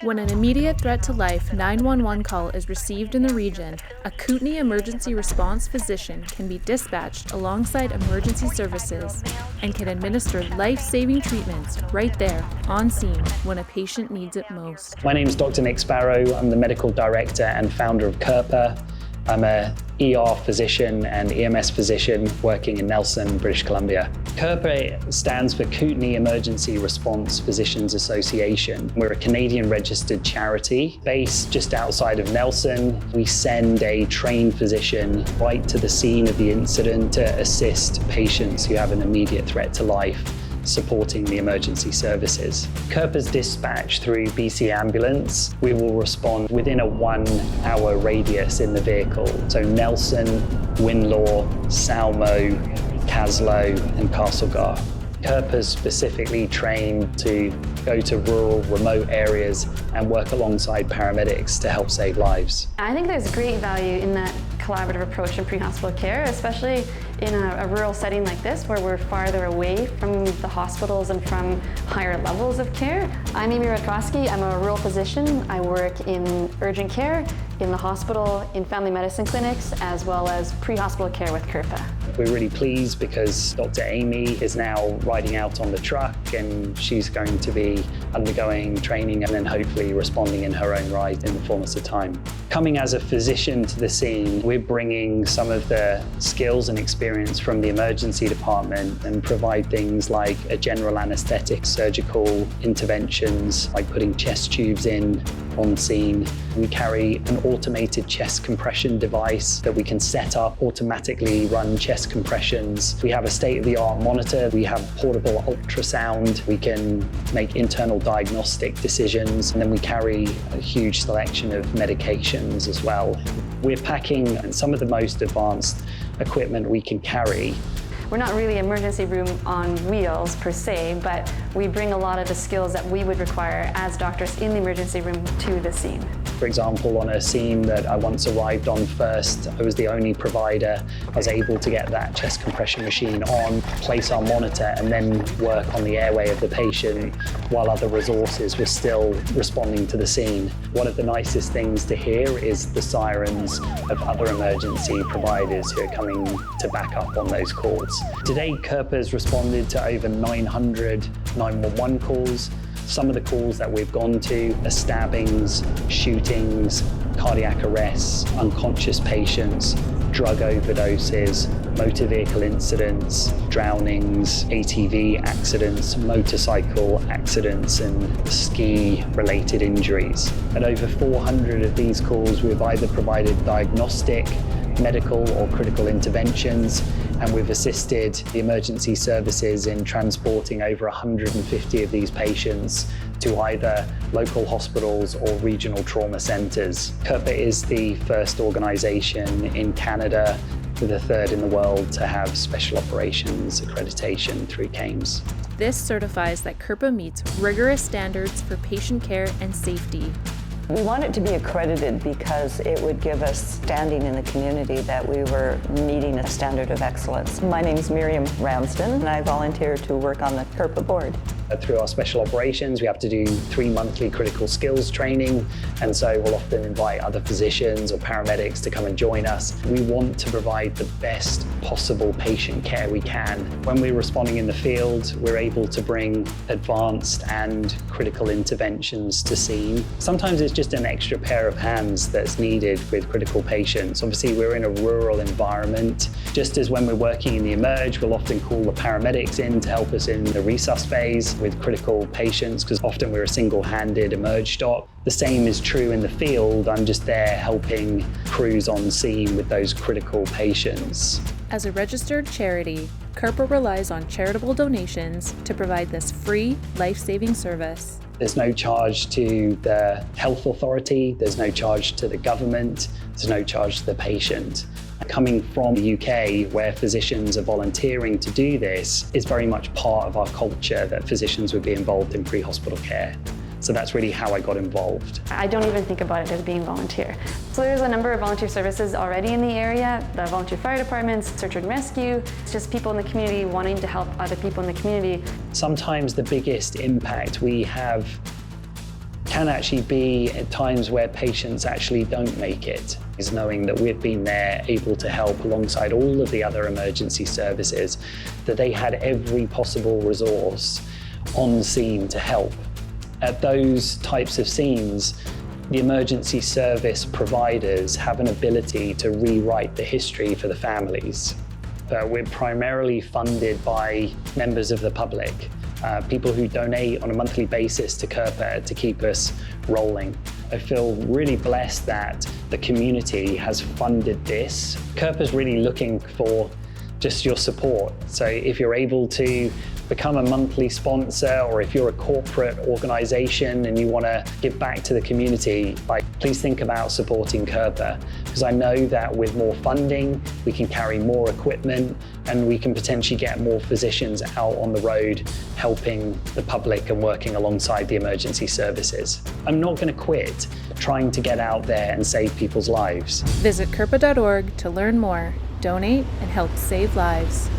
When an immediate threat to life 911 call is received in the region, a Kootenay emergency response physician can be dispatched alongside emergency services and can administer life-saving treatments right there on scene when a patient needs it most. My name is Dr. Nick Sparrow. I'm the medical director and founder of KERPA. I'm a ER physician and EMS physician working in Nelson, British Columbia. KERPA stands for Kootenay Emergency Response Physicians Association. We're a Canadian registered charity based just outside of Nelson. We send a trained physician right to the scene of the incident to assist patients who have an immediate threat to life, supporting the emergency services. KERPA's dispatch through BC Ambulance, we will respond within a 1 hour radius in the vehicle. So Nelson, Winlaw, Salmo, Caslow and Castlegar. KERPA's specifically trained to go to rural, remote areas and work alongside paramedics to help save lives. I think there's great value in that collaborative approach in pre-hospital care, especially in a rural setting like this where we're farther away from the hospitals and from higher levels of care. I'm Amy Rutkowski. I'm a rural physician. I work in urgent care, in the hospital, in family medicine clinics, as well as pre-hospital care with KERPA. We're really pleased because Dr. Amy is now riding out on the truck and she's going to be undergoing training and then hopefully responding in her own right in the fullness of time. Coming as a physician to the scene, we're bringing some of the skills and experience from the emergency department and provide things like a general anesthetic, surgical interventions, like putting chest tubes in on scene. We carry an automated chest compression device that we can set up, automatically run chest compressions. We have a state-of-the-art monitor. We have portable ultrasound. We can make internal diagnostic decisions. And then we carry a huge selection of medications as well. We're packing some of the most advanced equipment we can carry. We're not really emergency room on wheels per se, but we bring a lot of the skills that we would require as doctors in the emergency room to the scene. For example, on a scene that I once arrived on first, I was the only provider. I was able to get that chest compression machine on, place our monitor, and then work on the airway of the patient while other resources were still responding to the scene. One of the nicest things to hear is the sirens of other emergency providers who are coming to back up on those calls. To date, KERPA has responded to over 900 911 calls. Some of the calls that we've gone to are stabbings, shootings, cardiac arrests, unconscious patients, drug overdoses, motor vehicle incidents, drownings, ATV accidents, motorcycle accidents, and ski-related injuries. At over 400 of these calls, we've either provided diagnostic, medical or critical interventions, and we've assisted the emergency services in transporting over 150 of these patients to either local hospitals or regional trauma centres. KERPA is the first organisation in Canada, the third in the world, to have special operations accreditation through KEMS. This certifies that KERPA meets rigorous standards for patient care and safety. We want it to be accredited because it would give us standing in the community that we were meeting a standard of excellence. My name is Miriam Ramsden and I volunteer to work on the KERPA board. Through our special operations, we have to do 3 monthly critical skills training, and so we'll often invite other physicians or paramedics to come and join us. We want to provide the best possible patient care we can. When we're responding in the field, we're able to bring advanced and critical interventions to scene. Sometimes it's just an extra pair of hands that's needed with critical patients. Obviously, we're in a rural environment. Just as when we're working in the emerge, we'll often call the paramedics in to help us in the resus phase with critical patients, because often we're a single-handed emerge doc. The same is true in the field. I'm just there helping crews on scene with those critical patients. As a registered charity, KERPA relies on charitable donations to provide this free, life-saving service. There's no charge to the health authority, there's no charge to the government, there's no charge to the patient. Coming from the UK, where physicians are volunteering to do this, is very much part of our culture that physicians would be involved in pre-hospital care. So that's really how I got involved. I don't even think about it as being volunteer. So there's a number of volunteer services already in the area, the volunteer fire departments, search and rescue. It's just people in the community wanting to help other people in the community. Sometimes the biggest impact we have can actually be at times where patients actually don't make it, is knowing that we've been there able to help alongside all of the other emergency services, that they had every possible resource on scene to help. At those types of scenes, the emergency service providers have an ability to rewrite the history for the families. We're primarily funded by members of the public, people who donate on a monthly basis to KERPA to keep us rolling. I feel really blessed that the community has funded this. KERPA's really looking for just your support. So if you're able to become a monthly sponsor, or if you're a corporate organization and you want to give back to the community, please think about supporting KERPA, because I know that with more funding, we can carry more equipment and we can potentially get more physicians out on the road helping the public and working alongside the emergency services. I'm not going to quit trying to get out there and save people's lives. Visit KERPA.org to learn more, donate, and help save lives.